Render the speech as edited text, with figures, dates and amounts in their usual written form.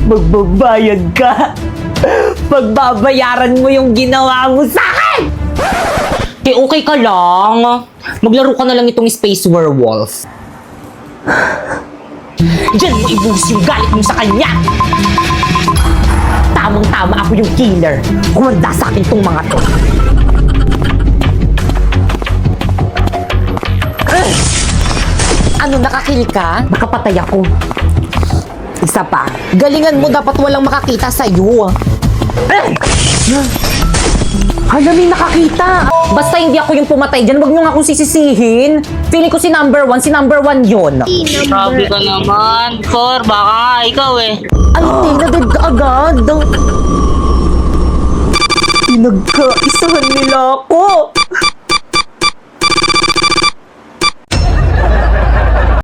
Magbabayad ka. Pagbabayaran mo yung ginawa mo sa akin! Okay ka lang. Maglaro ka na lang itong Space Werewolf. Diyan mo ibuhos yung galit mo sa kanya! Tamang-tama ako yung killer. Kumanda sa akin tong mga to. Ano, nakakill ka? Nakapatay ako. Isa pa. Galingan mo, dapat walang makakita sa'yo. Hala, may nakakita. Basta hindi ako yung pumatay dyan, huwag nyo nga akong sisisihin. Feeling ko si number one yun. Grabe ka naman. Cor, baka nga ikaw eh. Ay, tinadid ka agad. Pinagkaisahan nila ako.